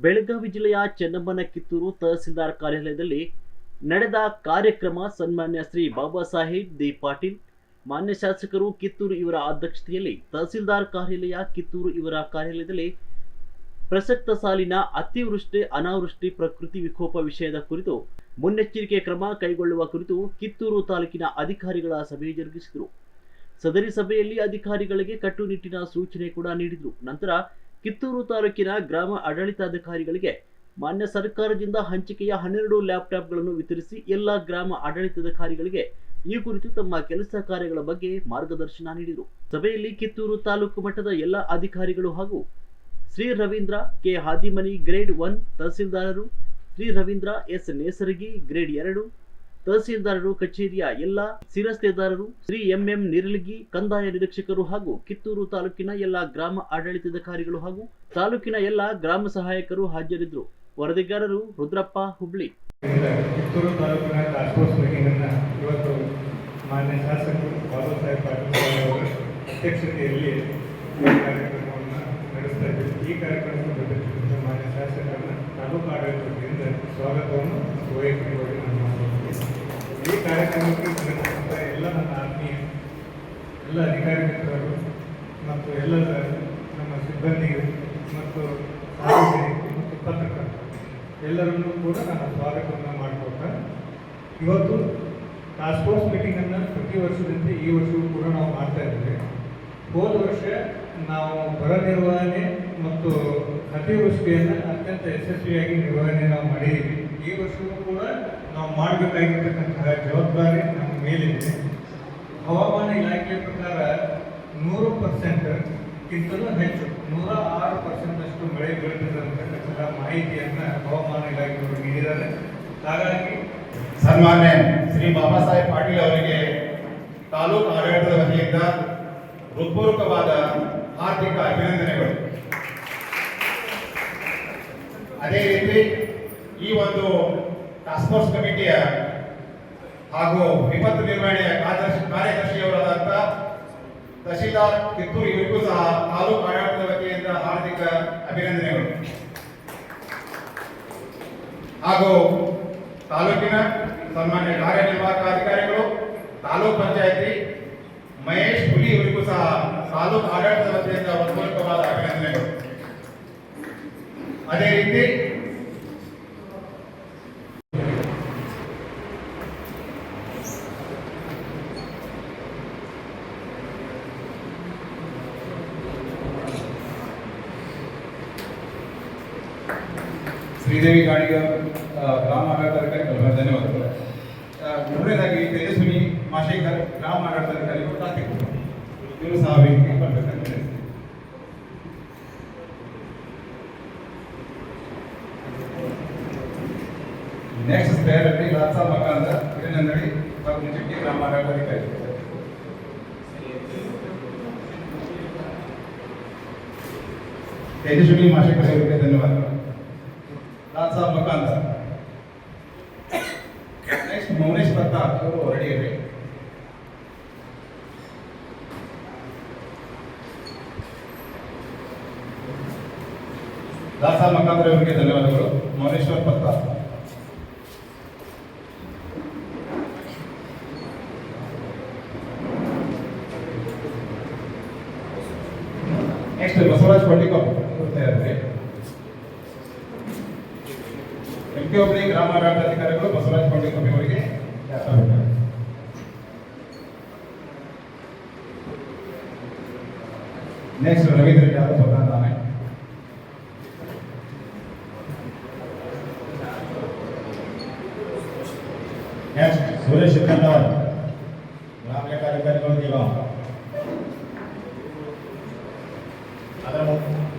ಬೆಳಗಾವಿ ಜಿಲ್ಲೆಯ ಚೆನ್ನಮ್ಮನ ಕಿತ್ತೂರು ತಹಸೀಲ್ದಾರ್ ಕಾರ್ಯಾಲಯದಲ್ಲಿ ನಡೆದ ಕಾರ್ಯಕ್ರಮ ಸನ್ಮಾನ್ಯ ಶ್ರೀ ಬಾಬಾ ಸಾಹೇಬ್ ದಿ ಪಾಟೀಲ್ ಮಾನ್ಯ ಶಾಸಕರು ಕಿತ್ತೂರು ಇವರ ಅಧ್ಯಕ್ಷತೆಯಲ್ಲಿ ತಹಸೀಲ್ದಾರ್ ಕಾರ್ಯಾಲಯ ಕಿತ್ತೂರು ಇವರ ಕಾರ್ಯಾಲಯದಲ್ಲಿ ಪ್ರಸಕ್ತ ಸಾಲಿನ ಅತಿವೃಷ್ಟಿ ಅನಾವೃಷ್ಟಿ ಪ್ರಕೃತಿ ವಿಕೋಪ ವಿಷಯದ ಕುರಿತು ಮುನ್ನೆಚ್ಚರಿಕೆ ಕ್ರಮ ಕೈಗೊಳ್ಳುವ ಕುರಿತು ಕಿತ್ತೂರು ತಾಲೂಕಿನ ಅಧಿಕಾರಿಗಳ ಸಭೆ ಜರುಗಿಸಿದರು. ಸದರಿ ಸಭೆಯಲ್ಲಿ ಅಧಿಕಾರಿಗಳಿಗೆ ಕಟ್ಟುನಿಟ್ಟಿನ ಸೂಚನೆ ಕೂಡ ನೀಡಿದರು. ನಂತರ ಕಿತ್ತೂರು ತಾಲೂಕಿನ ಗ್ರಾಮ ಆಡಳಿತಾಧಿಕಾರಿಗಳಿಗೆ ಮಾನ್ಯ ಸರ್ಕಾರದಿಂದ ಹಂಚಿಕೆಯ 12 ಲ್ಯಾಪ್ಟಾಪ್ಗಳನ್ನು ವಿತರಿಸಿ ಎಲ್ಲ ಗ್ರಾಮ ಆಡಳಿತಾಧಿಕಾರಿಗಳಿಗೆ ಈ ಕುರಿತು ತಮ್ಮ ಕೆಲಸ ಕಾರ್ಯಗಳ ಬಗ್ಗೆ ಮಾರ್ಗದರ್ಶನ ನೀಡಿದರು. ಸಭೆಯಲ್ಲಿ ಕಿತ್ತೂರು ತಾಲೂಕು ಮಟ್ಟದ ಎಲ್ಲ ಅಧಿಕಾರಿಗಳು ಹಾಗೂ ಶ್ರೀ ರವೀಂದ್ರ ಕೆ ಹಾದಿಮನಿ ಗ್ರೇಡ್ 1 ತಹಸೀಲ್ದಾರರು, ಶ್ರೀ ರವೀಂದ್ರ ಎಸ್ ನೇಸರಗಿ ಗ್ರೇಡ್ 2 ತಹಸೀಲ್ದಾರರು ಕಚೇರಿಯ ಎಲ್ಲ ಶಿರಸ್ತೇದಾರರು, ಶ್ರೀ ಎಂಎಂ ನಿರಲಗಿ ಕಂದಾಯ ನಿರೀಕ್ಷಕರು ಹಾಗೂ ಕಿತ್ತೂರು ತಾಲೂಕಿನ ಎಲ್ಲ ಗ್ರಾಮ ಆಡಳಿತಾಧಿಕಾರಿಗಳು ಹಾಗೂ ತಾಲೂಕಿನ ಎಲ್ಲ ಗ್ರಾಮ ಸಹಾಯಕರು ಹಾಜರಿದ್ದರು. ವರದಿಗಾರರು ರುದ್ರಪ್ಪ, ಹುಬ್ಳಿ. ಕಿತ್ತೂರು ತಾಲೂಕಿನ ಟಾಸ್ಕ್ ಫೋರ್ಸ್ ಮೀಟಿಂಗ್ ಅನ್ನು ಇವತ್ತು ಮಾನ್ಯ ಶಾಸಕರು ಬಾಬಾ ಸಾಹೇಬ್ ಪಾಟೀಲ್ ಅವರ ಅಧ್ಯಕ್ಷತೆಯಲ್ಲಿ ಕಾರ್ಯಕ್ರಮವನ್ನು ನಡೆಸ್ತಾ ಇದ್ದೀವಿ. ಈ ಕಾರ್ಯಕ್ರಮವನ್ನು ಮಾನ್ಯ ಶಾಸಕರನ್ನು ತಾಲೂಕು ಆಡಳಿತದಿಂದ ಸ್ವಾಗತವನ್ನು ವೈಯಕ್ತಿಕವಾಗಿ ನಾನು ಮಾಡುತ್ತೇನೆ. ಈ ಕಾರ್ಯಕ್ರಮಕ್ಕೆ ಸಂಬಂಧಿಸಿದ ಎಲ್ಲ ನನ್ನ ಆತ್ಮೀಯ ಎಲ್ಲ ಅಧಿಕಾರಿ ಮಿತ್ರರು ಮತ್ತು ಎಲ್ಲ ನಮ್ಮ ಸಿಬ್ಬಂದಿಗಳು ಮತ್ತು ಸಾರ್ವಜನಿಕರು ಮತ್ತು ಪತ್ರಕರ್ತರು ಎಲ್ಲರನ್ನೂ ಕೂಡ ನಾನು ಸ್ವಾಗತವನ್ನು ಮಾಡಿಕೊಡ್ತಾ, ಇವತ್ತು ಟಾಸ್ಕ್ ಫೋರ್ಸ್ ಮೀಟಿಂಗನ್ನು ಪ್ರತಿ ವರ್ಷದಂತೆ ಈ ವರ್ಷವೂ ಕೂಡ ನಾವು ಮಾಡ್ತಾ ಇದ್ದೇವೆ. ಹೋದ ವರ್ಷ ನಾವು ಬರ ನಿರ್ವಹಣೆ ಮತ್ತು ಅತಿವೃಷ್ಟಿಯನ್ನು ಅತ್ಯಂತ ಯಶಸ್ವಿಯಾಗಿ ನಿರ್ವಹಣೆ ನಾವು ಮಾಡಿದ್ದೀವಿ. ಈ ವರ್ಷವೂ ಕೂಡ ನಾವು ಮಾಡಬೇಕಾಗಿರ್ತಕ್ಕಂತಹ ಜವಾಬ್ದಾರಿ ನಮ್ಮ ಮೇಲಿದೆ. ಹವಾಮಾನ ಇಲಾಖೆಯ ಪ್ರಕಾರ 100%ಕ್ಕಿಂತಲೂ ಹೆಚ್ಚು 106% ಮಳೆ ಬೀಳುತ್ತದೆ ಅಂತಕ್ಕಂತಹ ಮಾಹಿತಿಯನ್ನು ಹವಾಮಾನ ಇಲಾಖೆಯವರು ನೀಡಿದ್ದಾರೆ. ಹಾಗಾಗಿ ಸನ್ಮಾನ್ಯ ಶ್ರೀ ಬಾಬಾ ಸಾಹೇಬ್ ಪಾಟೀಲ್ ಅವರಿಗೆ ತಾಲೂಕು ಆಡಳಿತದ ವತಿಯಿಂದ ಹೃತ್ಪೂರ್ವಕವಾದ ಹಾರ್ದಿಕ ಅಭಿನಂದನೆಗಳು. ಅದೇ ರೀತಿ ಈ ಒಂದು ಟಾಸ್ಕ್ ಫೋರ್ಸ್ ಕಮಿಟಿಯ ಹಾಗೂ ವಿಪತ್ತು ನಿರ್ವಹಣೆಯ ಕಾರ್ಯದರ್ಶಿಯವರಾದಂಥ ತಹಶೀಲ್ದಾರ್ ಕಿತ್ತೂರು ಇವರಿಗೂ ಸಹ ತಾಲೂಕು ಆಡಳಿತದ ವತಿಯಿಂದ ಹಾರ್ದಿಕ ಅಭಿನಂದನೆಗಳು. ಹಾಗೂ ತಾಲೂಕಿನ ಸನ್ಮಾನ್ಯ ಕಾರ್ಯನಿರ್ವಾಹಕ ಅಧಿಕಾರಿಗಳು, ತಾಲೂಕು ಪಂಚಾಯತಿ ಮಹೇಶ್ ಹುಲಿ ಇವರಿಗೂ ಸಹ ತಾಲೂಕು ಆಡಳಿತದ ವತಿಯಿಂದ ಹೃತ್ಪೂರ್ವಕವಾದ ಅಭಿನಂದನೆಗಳು. ಅದೇ ರೀತಿ ಶ್ರೀದೇವಿ ಗಾಣಿಗ ಗ್ರಾಮ ಆಡಳಿತಾಧಿಕಾರಿಗಳು ಧನ್ಯವಾದಗಳು. ಮೂರನೇದಾಗಿ ತೇಜಸ್ವಿನಿ ಮಾಶೇಖರ್ ಗ್ರಾಮ ಆಡಳಿತಾಧಿಕಾರಿಗಳು ಕಾರ್ತಿಕ್ ಇವರು ಸಹ ವೇದಿಕೆ ಬರಬೇಕಂತ ಹೇಳ್ತೀನಿ. ನೆಕ್ಸ್ಟ್ ಸ್ಪೇರಲ್ಲಿ ರಾತ್ಸಾ ಮಕಾಂದ ಹಿರಿನಂದಳಿ ಪದ್ಮಚಟ್ಟಿ ಗ್ರಾಮ ಆಡಳಿತಾಧಿಕಾರಿ. ತೇಜಸ್ವಿನಿ ಮಾಶೇಖರ್ ಅವರಿಗೆ ಧನ್ಯವಾದಗಳು. ರಾತ್ಸಾ ಮಕಾಂದ. ನೆಕ್ಸ್ಟ್ ಮೌನೇಶ್ ಪ್ರತಾಪ್ ಅವರು ರೆಡಿ ಇವೆ. ರಾತ್ಸಾ ಮಕಾಂದ್ರ ಅವರಿಗೆ ಧನ್ಯವಾದಗಳು. ಮೌನೇಶ್ವರ್ ಪ್ರತಾಪ್. ನೆಕ್ಸ್ಟ್ ಬಸವರಾಜ್ ಪಟ್ಟಿಕೊಪ್ಪ ತಯಾರಿ. ಎಂಕೆ ಒಬ್ಬಳಿ ಗ್ರಾಮ ಆಡಳಿತಾಧಿಕಾರಿಗಳು ಬಸವರಾಜ್ ಪಟ್ಟಿಕೊಪ್ಪಿ ಅವರಿಗೆ. ನೆಕ್ಸ್ಟ್ ರವೀಂದ್ರ ಯಾದವ್ ಸ್ವತಂತ್ರ. ನೆಕ್ಸ್ಟ್ ಸುರೇಶ್ ಕಂದವರ್ ಗ್ರಾಮ ಲೆಕ್ಕಾಧಿಕಾರಿಗಳು ಜೀವ. ಅದರ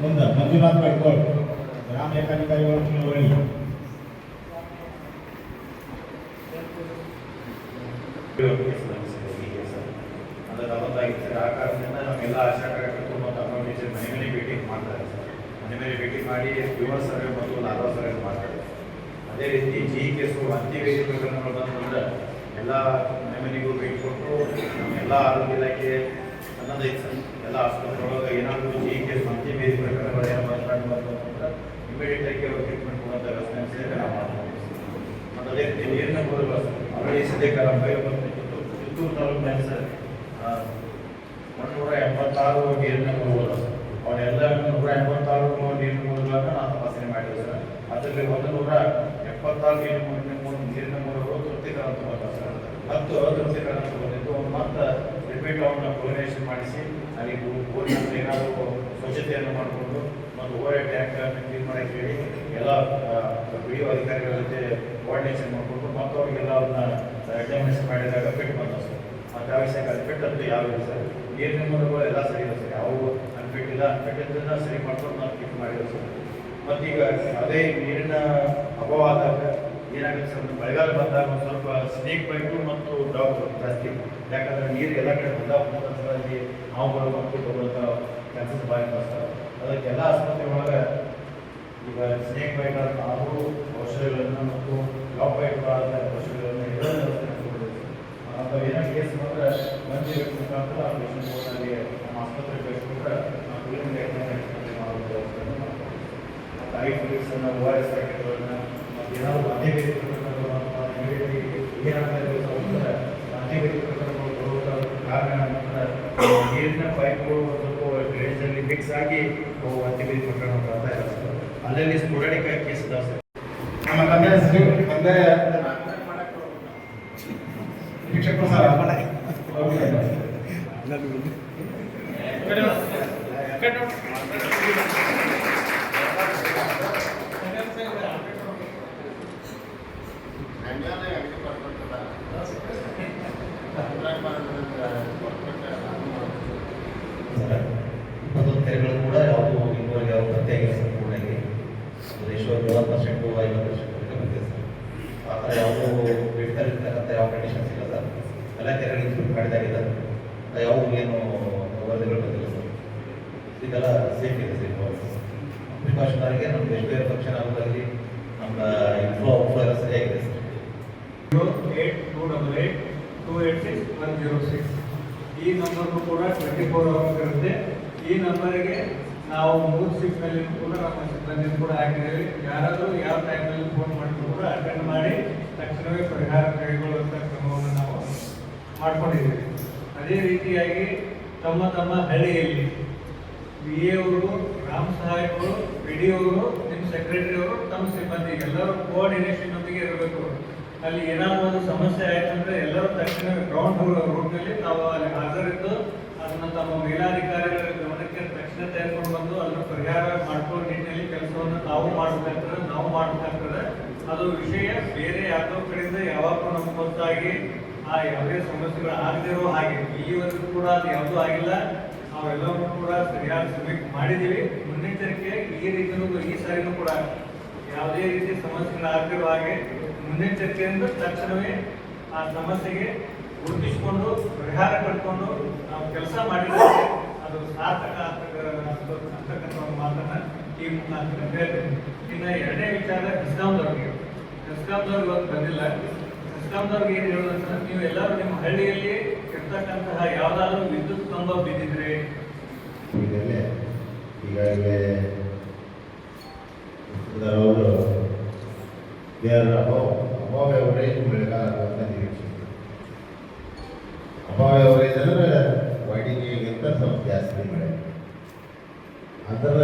ಮುಂದೆ ಮಂಜುನಾಥ್ ಕಟ್ಕೋಳ್ ಗ್ರಾಮ ಲೆಕ್ಕಾಧಿಕಾರಿಗಳು ತಿಳುವಳಿ. ಅದರ ಅವತ್ತಾಗಿರ್ತಾರೆ. ಆ ಕಾರಣದಿಂದ ನಮ್ಮೆಲ್ಲ ಆಶಾ ಕಾರ್ಯಕರ್ತರು ಮತ್ತು ಅಕೌಂಟೇಷನ್ ಮನೆ ಮೇಲೆ ಭೇಟಿ ಮಾಡ್ತಾರೆ ಸರ್. ಮನೆ ಮೇಲೆ ಭೇಟಿ ಮಾಡಿ ಯುವ ಸರ್ವೆ ಮತ್ತು ಲಾರ್ವಾ ಸರ್ವೆ ಮಾಡ್ತಾರೆ. ಅದೇ ರೀತಿ GKS ಅಂತ್ಯವೇದಿ ಪ್ರಕರಣಗಳು ಬಂದ್ರೆ ಎಲ್ಲ ಮನೆ ಮನೆಗೂ ಭೇಟಿ ಕೊಟ್ಟು ನಮ್ಮೆಲ್ಲ ಆರೋಗ್ಯ ಇಲಾಖೆ ಅನ್ನೋದೈತೆ ಸರ್. ಎಲ್ಲ ಆಸ್ಪತ್ರೆ ಒಳಗೆ ಏನಾದರೂ GKS ಅಂತ್ಯವೇದಿ ಪ್ರಕರಣಗಳು ಏನು ಮಾತಾಡ್ಬಾರ್ದು ಅಂತಂದ್ರೆ ಇಮಿಡಿಯೇಟ್ ಆಗಿ ಅವ್ರು ಟ್ರೀಟ್ಮೆಂಟ್ ಕೊಡುವಂಥ ವ್ಯವಸ್ಥೆ ಸೇರಿ ನಾವು ಮಾಡ್ತೀವಿ. ಮತ್ತು ಅದೇ ರೀತಿ ನೀರಿನ ಬೋರ್ಗಳು ಆಲ್ರೆಡಿ ಸದ್ಯಕ್ಕೆ ನಮ್ಮ ಚಿತ್ತೂರು ತಾಲೂಕಿನಲ್ಲಿ ಸರ್ 186 ನೀರಿನ ಬೋರ್ಗಳು ಅವನ್ನೆಲ್ಲ 186 ನೀರಿನ ಬೋರ್ಗಳನ್ನು ನಾವು ತಪಾಸಣೆ ಮಾಡಿದ್ದೀವಿ ಸರ್. ಅದರಲ್ಲಿ 176 ನೀರಿನ ಬೋರ್ಗಳು ತೃಪ್ತಿಕರ ಅಂತ ಬರ್ತಾರೆ ಸರ್. 10 ಅತೃಪ್ತಿಕರ ಅಂತ ಬಂದಿದ್ದು ಮತ್ತು ರಿಪೀಟ್ ಅವನ್ನ ಕ್ಲೋರಿನೇಷನ್ ಮಾಡಿಸಿ ಅಲ್ಲಿ ಬೋರಿನಲ್ಲಿ ಏನಾದರೂ ಸ್ವಚ್ಛತೆಯನ್ನು ಮಾಡಿಕೊಂಡು ಮತ್ತು ಓವರ್ ಟ್ಯಾಂಕ್ ಕ್ಲೀನ್ ಮಾಡೋಕ್ಕೆ ಹೇಳಿ ಎಲ್ಲ ಬಿ ಒ ಅಧಿಕಾರಿಗಳ ಜೊತೆ ಕೋಆರ್ಡಿನೇಷನ್ ಮಾಡಿಕೊಂಡು ಮತ್ತು ಅವರಿಗೆಲ್ಲ ಅದನ್ನ ಎಕ್ಸಾಮಿನೇಷನ್ ಮಾಡಿದಾಗ ಫಿಟ್ ಬಂದ ಸರ್. ಮತ್ತು ಅವಶ್ಯಕ ಅನ್ಫಿಟ್ ಅಂತ ಯಾವ ಇಲ್ಲ ಸರ್. ನೀರಿನ ಮೂಲಗಳು ಎಲ್ಲ ಸರಿ ಇಲ್ಲ ಸರ್. ಯಾವ ಅನ್ಫಿಟ್ ಇಲ್ಲ, ಅನ್ಫಿಟ್ ಇದ್ದನ್ನ ಸರಿ ಮಾಡ್ಕೊಂಡು ನಾವು ಫಿಟ್ ಮಾಡಿದ್ರು ಸರ್. ಮತ್ತೀಗ ಅದೇ ನೀರಿನ ಅಭಾವ ಆದಾಗ ಏನಾಗುತ್ತೆ ಸರ್, ಮಳೆಗಾಲ ಬಂದಾಗ ಒಂದು ಸ್ವಲ್ಪ ಸ್ನೇಕ್ ಬೈಟು ಮತ್ತು ಡಾಗ್ ಜಾಸ್ತಿ. ಯಾಕಂದರೆ ನೀರು ಎಲ್ಲ ಕಡೆ ಬಂದಾಗ ಅಲ್ಲಿ ಹಾವುಗಳು ಮತ್ತು ತಗೊಳ್ಳೋಂಥ ಚಾನ್ಸಸ್ ಭಾಳ ಇರ್ತವೆ ಸರ್. ಅದಕ್ಕೆಲ್ಲ ಆಸ್ಪತ್ರೆ ಒಳಗೆ ಈಗ ಸ್ನೇಕ್ ಬೈಟ್ ಹಾಗೂ ಔಷಧಿಗಳನ್ನು ಮತ್ತು ಡಾಗ್ ಬೈಟ್ಗಳಾದ ಔಷಧಿಗಳನ್ನು ಎಲ್ಲ ವ್ಯವಸ್ಥೆ ಮಾಡಿಕೊಂಡಿದ್ದೀವಿ ಸರ್. ಅಥವಾ ಏನೋ ಕೇಸ್ ಮಾತ್ರ ಮಂದಿ ಮುಖಾಂತರ ಆ ಪೇಷಂಟ್ ಹೋಗಿ ನಮ್ಮ ಆಸ್ಪತ್ರೆಗೆ ಕಳಿಸ್ಕೊಂಡ್ರೆ ನಾವು ಕ್ಲೀನಿಂಗ್ ಎಕ್ಸಾಮಿನೇಷನ್ ಮಾಡೋ ವ್ಯವಸ್ಥೆಯನ್ನು ಮಾಡ್ತೀವಿ. ಮತ್ತು ಐ ಫ್ಲೂಯಿಡ್ಸನ್ನು ORS ಪ್ಯಾಕೆಟ್ಗಳನ್ನು ಮತ್ತು ಏನಾದರೂ ಅಂಟಿಬಯೋಟಿಕ್ ಏನಾಗ್ತದೆ ಅಂಟಿಬಯೋಟಿಕ್ ಕಾರಣ ನೀರಿನ ಪೈಪ್ಗಳು ಸ್ವಲ್ಪ ಡ್ರೈನೇಜಲ್ಲಿ ಮಿಕ್ಸ್ ಆಗಿ ಅವು ಅಂಟಿಬಯೋಟಿಕ್ ಪ್ರಕರಣ ಬರ್ತಾ ಇಲ್ಲ ಸರ್. ಅಲ್ಲಲ್ಲಿ ಸ್ಫೋಟನಿಕ ಕೇಸ್ ಇದಾವೆ ಸರ್. ನಮ್ಮ ತಂದೆ ಸಚಿವ ತಂದೆ ಶಿಕ್ಷಕರು ಸರ್ ಇಪ್ಪತ್ತೊಂದು ಕೆರೆಗಳು ಕೂಡ ಯಾವುದು ಇದುವರೆಗೆ ಯಾವ ಪತ್ತೆ ಆಗಿಲ್ಲ ಸರ್. ಪೂರ್ಣಾಗಿ ರೇಷೋ 30% 50% ಬಂದಿದೆ ಸರ್. ಆ ಥರ ಯಾವುದೂ ಬಿಡ್ತಾರಿರ್ತಕ್ಕಂಥ ಯಾವ ಕಂಡೀಷನ್ಸ್ ಇಲ್ಲ ಸರ್. ಎಲ್ಲ ಕೆರೆಗಳು ಇನ್ಸ್ಪೆಕ್ಟ್ ಮಾಡಿದಾಗಿದೆ. ಯಾವ ಏನು ವರದಿಗಳು ಬಂದಿಲ್ಲ ಸರ್. ಇದೆಲ್ಲ ಸೇಫ್ ಇದೆ ಸರ್. ಪ್ರಿಕಾಷನರಿಗೆ ನಮ್ದು ಎಷ್ಟು ಬೇರೆ ಫಂಕ್ಷನ್ ಆಗೋದಾಗಲಿ ನಮ್ಮ ಇನ್ಫ್ಲೋ ಔಟ್ಫ್ಲೋ ಎಲ್ಲ ಸರಿಯಾಗಿದೆ ಸರ್. 8288286106 ಈ ನಂಬರ್ನು ಕೂಡ 24 ಅವರ್ಸ್ ಇರುತ್ತೆ. ಈ ನಂಬರಿಗೆ ನಾವು 3 ಶಿಫ್ಟ್ನಲ್ಲಿ ಕೂಡ ನಮ್ಮ ಸಿಬ್ಬಂದಿ ಕೂಡ ಹಾಕಿದ್ದೇವೆ. ಯಾರಾದರೂ ಯಾವ ಟೈಮ್ನಲ್ಲಿ ಫೋನ್ ಮಾಡಿದ್ರು ಕೂಡ ಅಟೆಂಡ್ ಮಾಡಿ ತಕ್ಷಣವೇ ಪರಿಹಾರ ಕೈಗೊಳ್ಳುವಂಥ ಕ್ರಮವನ್ನು ನಾವು ಮಾಡಿಕೊಂಡಿದ್ದೇವೆ. ಅದೇ ರೀತಿಯಾಗಿ ತಮ್ಮ ತಮ್ಮ ಹಳ್ಳಿಯಲ್ಲಿ BA ಅವರು, ಗ್ರಾಮ ಸಹಾಯಕರು, PD ಅವರು, ನಿಮ್ಮ ಸೆಕ್ರೆಟರಿ ಅವರು, ತಮ್ಮ ಸಿಬ್ಬಂದಿ ಎಲ್ಲರೂ ಕೋಆರ್ಡಿನೇಷನ್ನೊಂದಿಗೆ ಇರಬೇಕು. ಅಲ್ಲಿ ಏನಾದರೂ ಒಂದು ಸಮಸ್ಯೆ ಆಯ್ತು ಅಂದರೆ ಎಲ್ಲರೂ ತಕ್ಷಣ ಗ್ರೌಂಡ್ ರೂಟ್ನಲ್ಲಿ ನಾವು ಅಲ್ಲಿ ಹಾಜರಿದ್ದು ಅದನ್ನು ತಮ್ಮ ಮೇಲಾಧಿಕಾರಿಗಳ ಗಮನಕ್ಕೆ ತಕ್ಷಣ ತೆಗೆದುಕೊಂಡು ಬಂದು ಅದನ್ನು ಪರಿಹಾರ ಮಾಡ್ಕೊಳ್ಳೋ ನಿಟ್ಟಿನಲ್ಲಿ ಕೆಲಸವನ್ನು ನಾವು ಮಾಡಬೇಕಾಗ್ತದೆ. ಅದು ವಿಷಯ ಬೇರೆ ಯಾವುದೋ ಕಡೆಯಿಂದ ಯಾವಾಗಲೂ ನಮ್ಗೆ ಗೊತ್ತಾಗಿ ಆ ಯಾವುದೇ ಸಮಸ್ಯೆಗಳು ಆಗದಿರೋ ಹಾಗೆ ಇಲ್ಲಿವರೆಗೂ ಕೂಡ ಅದು ಯಾವುದೂ ಆಗಿಲ್ಲ. ನಾವೆಲ್ಲವೂ ಕೂಡ ಸರಿಯಾದ ಸಮಯಕ್ಕೆ ಮಾಡಿದ್ದೀವಿ. ಮುನ್ನೆಚ್ಚರಿಕೆ ಈ ರೀತಿಯೂ ಈ ಸಾರಿನೂ ಕೂಡ ಯಾವುದೇ ರೀತಿ ಸಮಸ್ಯೆಗಳಾಗದಿರೋ ಹಾಗೆ ಮುನ್ನೆಚ್ಚರಿಕೆಯಿಂದ ತಕ್ಷಣವೇ ಆ ಸಮಸ್ಯೆಗೆ ಗುರುತಿಸಿಕೊಂಡು ಪರಿಹಾರ ಕಟ್ಕೊಂಡು ನಾವು ಕೆಲಸ ಮಾಡಿದರೆ ಅದು ಸಾರ್ಥಕ ಅಂತಕ್ಕಂಥ ಒಂದು ಮಾತನ್ನು ಈ ಮುಖಾಂತರ ಹೇಳ್ತೇನೆ. ಇನ್ನು ಎರಡನೇ ವಿಚಾರ ಇಸ್ಕಾಂದವ್ರಿಗೆ ಇವತ್ತು ಬಂದಿಲ್ಲ. ಇಸ್ಕಾಂದವ್ರಿಗೆ ಏನು ಹೇಳೋದಂದ್ರೆ, ನೀವು ಎಲ್ಲರೂ ನಿಮ್ಮ ಹಳ್ಳಿಯಲ್ಲಿ ಇರ್ತಕ್ಕಂತಹ ಯಾವುದಾದ್ರೂ ವಿದ್ಯುತ್ ಕಂಬ ಬಿದ್ದಿದ್ರೆ ಈಗಾಗಲೇ ಅವರು ಅಭಾವ ಎವರೇಜ್ ಮಳೆಗಾಲ ಅಂತ ನಿರೀಕ್ಷೆ. ಅಭಾವ ಎವರೇಜ್ ಅಂದರೆ ವಾಡಿಕೆಗಿಂತ ಸ್ವಲ್ಪ ಜಾಸ್ತಿ ಮಳೆ. ಅದರ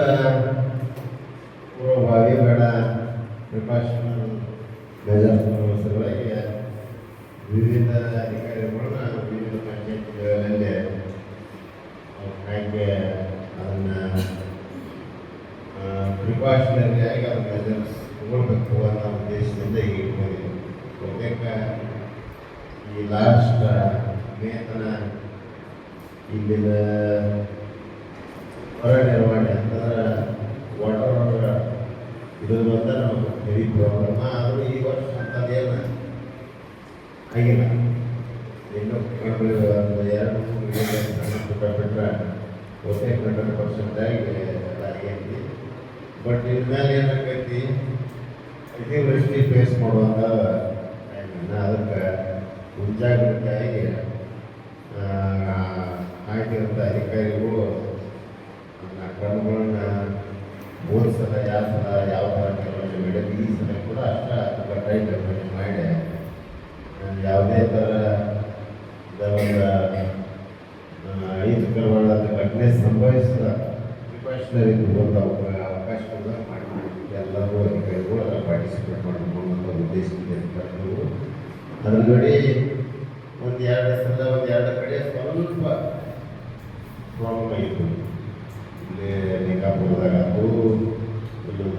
ಪೂರ್ವಭಾವಿ ಬೇಡ ಪ್ರಿಕಾಷನಲ್ ಮೆಜರ್ಸ್ ಸಲುವಾಗಿ ವಿವಿಧ ಅಧಿಕಾರಿಗಳನ್ನ ವಿವಿಧ ಪಂಚಾಯತ್ಗಳಲ್ಲಿ ಆಯ್ಕೆ ಅದನ್ನು ಪ್ರಿಕಾಷನರಿ ಆಗಿ ಅವ್ರ ಮೆಜರ್ಸ್ ತಗೊಳ್ಬೇಕು ಅನ್ನೋ ಉದ್ದೇಶದಿಂದ ಈಗ ಇಟ್ಕೊಂಡಿದ್ದೀವಿ. ಬಹುತೇಕ ಈ ಲಾಸ್ಟ್ ಮೇತನ ಇಲ್ಲಿನ ಹೊರ ನಿರ್ವಹಣೆ ಅಂತಂದ್ರೆ ವಾಟರ್ ಇರೋದ್ರಿಂದ ನಮಗೆ ಹೆವಿ ಪ್ರಾಬ್ಲಮ್. ಆದರೂ ಈ ವರ್ಷ ಅಂಥದ್ದೇನು ಆಗಿಲ್ಲ. ಇನ್ನೂ ಒಂದು 2-3 ಬಿಟ್ಟರೆ ಬಹುತೇಕ 100% ಆಗಿ ಎಲ್ಲ ಆಗೈತಿ. ಬಟ್ ಇನ್ಮೇಲೆ ಏನಾಗೈತಿ, ಅತಿವೃಷ್ಟಿ ಫೇಸ್ ಮಾಡುವಂಥ ಟೈಮನ್ನು ಅದಕ್ಕೆ ಮುಂಜಾಗ್ರತೆಯಾಗಿ ಹಾಕಿರುವಂಥ ಅಧಿಕಾರಿಗಳು ಕ್ರಮಗಳನ್ನ ಹೋದ ಸಲ ಯಾವ ಥರ ಕೆಲವೊಂದು ಮೇಡಮ್ ಈ ಸಲ ಕೂಡ ತುಂಬ ಟೈಟ್ ಅಡ್ಮಿಟ್ ಮಾಡಿ ಯಾವುದೇ ಥರ ಒಂದು ಅಹಿತಕರವಾದ ಘಟನೆ ಸಂಭವಿಸಿದ ಪ್ರಿಕಾಷನರಿ ಹೋದ ಅವಕಾಶ ಕೂಡ ಮಾಡಿಕೊಡ್ತೀವಿ. ಎಲ್ಲರೂ ಅಧಿಕಾರಿಗಳು ಅದರ ಪಾರ್ಟಿಸಿಪೇಟ್ ಮಾಡಬೇಕು ಅನ್ನೋ ಉದ್ದೇಶದಿಂದ ಕರೆದು ಅದ್ರ ಕಡೆ ಎರಡು ಕಡೆ ಸ್ವಲ್ಪ ಪ್ರಾಬ್ಲಮ್ ಆಗಿತ್ತು. ಇಲ್ಲಿ ಲಿಂಗಾಪುರದಾಗ ಅದು ಇಲ್ಲೊಂದು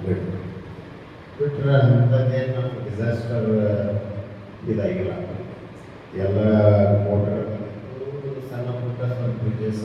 ಬಿಟ್ಟರೆ ಅಂಥದ್ದೇನು ನಮ್ಗೆ ಡಿಸಾಸ್ಟರ್ ಇದಾಗಿಲ್ಲ. ಎಲ್ಲ ಮೋಟರ್ ಸಣ್ಣ ಪುಟ್ಟ ಸ್ವಲ್ಪ ಬ್ರಿಡ್ಜಸ್